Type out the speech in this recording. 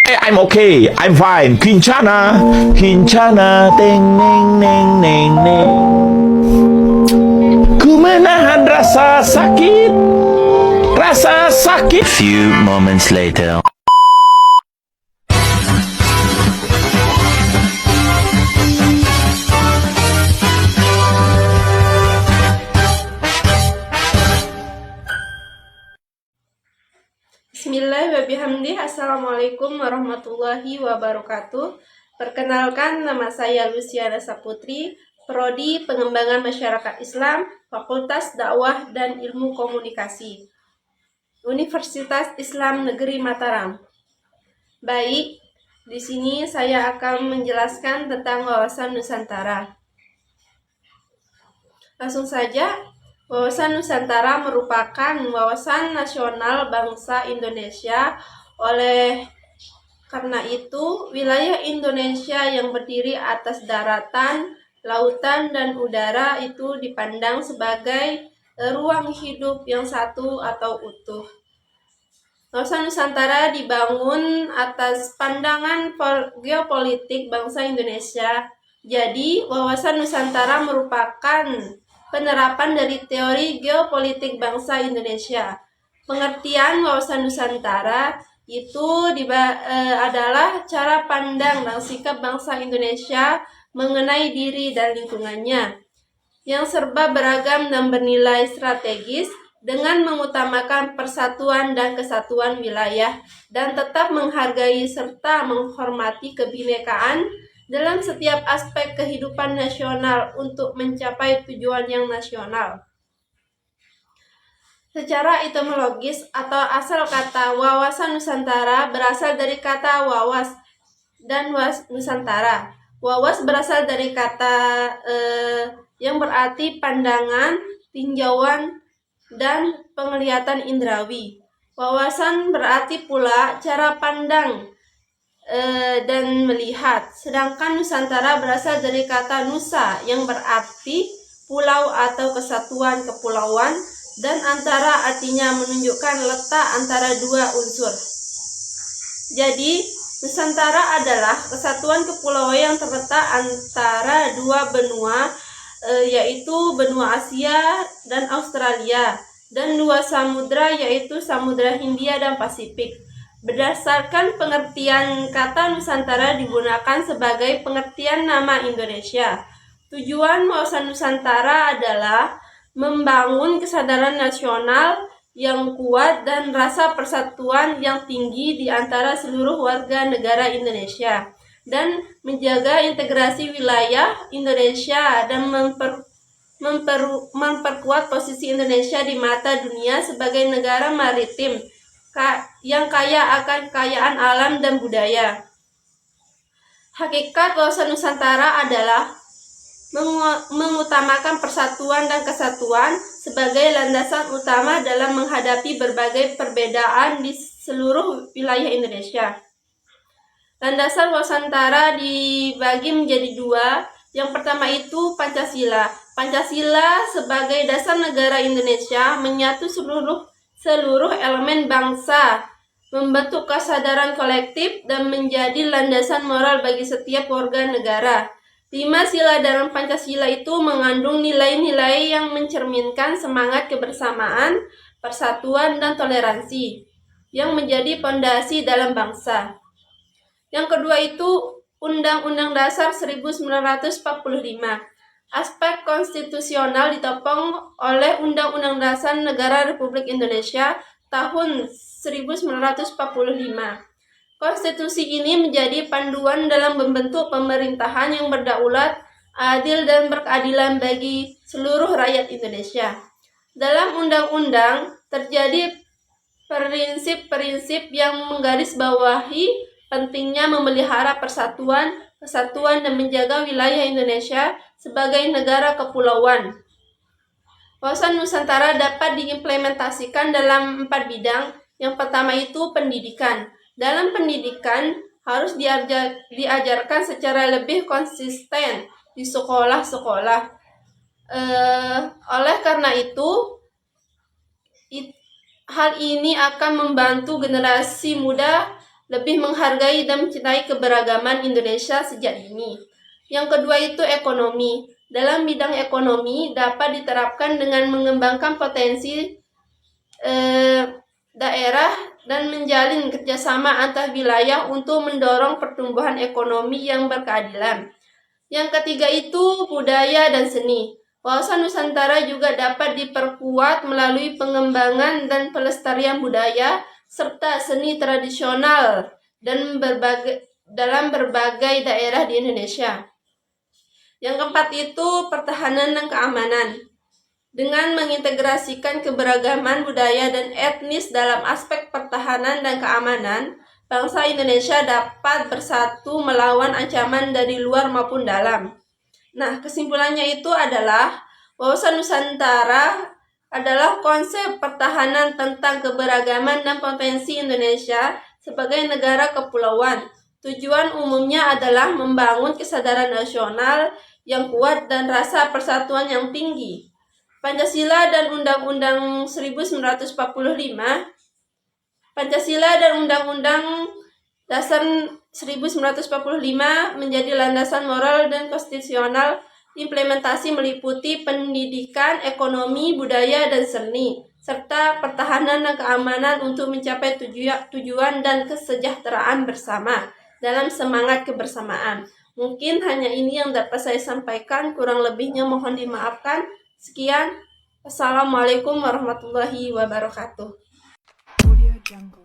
I'm okay, I'm fine. Kincana, Kincana, teng neng neng neng neng. Ku menahan rasa sakit, rasa sakit. Few moments later. Bismillahirrahmanirrahim. Assalamualaikum warahmatullahi wabarakatuh. Perkenalkan, nama saya Luciana Saputri, Prodi Pengembangan Masyarakat Islam, Fakultas Dakwah dan Ilmu Komunikasi, Universitas Islam Negeri Mataram. Baik, di sini saya akan menjelaskan tentang wawasan Nusantara. Langsung saja. Wawasan Nusantara merupakan wawasan nasional bangsa Indonesia. Oleh karena itu, wilayah Indonesia yang berdiri atas daratan, lautan, dan udara itu dipandang sebagai ruang hidup yang satu atau utuh. Wawasan Nusantara dibangun atas pandangan geopolitik bangsa Indonesia. Jadi, wawasan Nusantara merupakan penerapan dari teori geopolitik bangsa Indonesia. Pengertian wawasan Nusantara itu adalah cara pandang dan sikap bangsa Indonesia mengenai diri dan lingkungannya yang serba beragam dan bernilai strategis, dengan mengutamakan persatuan dan kesatuan wilayah dan tetap menghargai serta menghormati kebinekaan dalam setiap aspek kehidupan nasional untuk mencapai tujuan yang nasional. Secara etimologis atau asal kata wawasan Nusantara berasal dari kata wawas dan Nusantara. Wawas berasal dari kata yang berarti pandangan, tinjauan, dan penglihatan indrawi. Wawasan berarti pula cara pandang dan melihat. Sedangkan Nusantara berasal dari kata nusa yang berarti pulau atau kesatuan kepulauan, dan antara artinya menunjukkan letak antara dua unsur. Jadi, Nusantara adalah kesatuan kepulauan yang terletak antara dua benua, yaitu benua Asia dan Australia, dan dua samudra, yaitu Samudra Hindia dan Pasifik. Berdasarkan pengertian kata Nusantara digunakan sebagai pengertian nama Indonesia. Tujuan wawasan Nusantara adalah membangun kesadaran nasional yang kuat dan rasa persatuan yang tinggi di antara seluruh warga negara Indonesia, dan menjaga integrasi wilayah Indonesia dan memperkuat posisi Indonesia di mata dunia sebagai negara maritim yang kaya akan kekayaan alam dan budaya. Hakikat wawasan Nusantara adalah mengutamakan persatuan dan kesatuan sebagai landasan utama dalam menghadapi berbagai perbedaan di seluruh wilayah Indonesia. Landasan wawasan Nusantara dibagi menjadi dua. Yang pertama itu Pancasila. Pancasila sebagai dasar negara Indonesia menyatu seluruh elemen bangsa, membentuk kesadaran kolektif, dan menjadi landasan moral bagi setiap warga negara. 5 sila dalam Pancasila itu mengandung nilai-nilai yang mencerminkan semangat kebersamaan, persatuan, dan toleransi yang menjadi pondasi dalam bangsa. Yang kedua itu Undang-Undang Dasar 1945. Aspek konstitusional ditopang oleh Undang-Undang Dasar Negara Republik Indonesia tahun 1945. Konstitusi ini menjadi panduan dalam membentuk pemerintahan yang berdaulat, adil, dan berkeadilan bagi seluruh rakyat Indonesia. Dalam undang-undang terjadi prinsip-prinsip yang menggarisbawahi pentingnya memelihara persatuan, kesatuan, dan menjaga wilayah Indonesia sebagai negara kepulauan. Wawasan Nusantara dapat diimplementasikan dalam 4 bidang. Yang pertama itu pendidikan. Dalam pendidikan harus diajarkan secara lebih konsisten di sekolah-sekolah. Oleh karena itu, hal ini akan membantu generasi muda lebih menghargai dan mencintai keberagaman Indonesia sejak dini. Yang kedua itu ekonomi. Dalam bidang ekonomi dapat diterapkan dengan mengembangkan potensi daerah dan menjalin kerjasama antar wilayah untuk mendorong pertumbuhan ekonomi yang berkeadilan. Yang ketiga itu budaya dan seni. Wawasan Nusantara juga dapat diperkuat melalui pengembangan dan pelestarian budaya serta seni tradisional dalam berbagai daerah di Indonesia. Yang keempat itu pertahanan dan keamanan. Dengan mengintegrasikan keberagaman budaya dan etnis dalam aspek pertahanan dan keamanan, bangsa Indonesia dapat bersatu melawan ancaman dari luar maupun dalam. Nah, kesimpulannya itu adalah wawasan Nusantara adalah konsep pertahanan tentang keberagaman dan potensi Indonesia sebagai negara kepulauan. Tujuan umumnya adalah membangun kesadaran nasional yang kuat dan rasa persatuan yang tinggi. Pancasila dan Undang-Undang 1945 Pancasila dan Undang-Undang Dasar 1945 menjadi landasan moral dan konstitusional. Implementasi meliputi pendidikan, ekonomi, budaya, dan seni, serta pertahanan dan keamanan untuk mencapai tujuan dan kesejahteraan bersama dalam semangat kebersamaan. Mungkin hanya ini yang dapat saya sampaikan, kurang lebihnya mohon dimaafkan. Sekian, Assalamualaikum warahmatullahi wabarakatuh. Audio Jungle.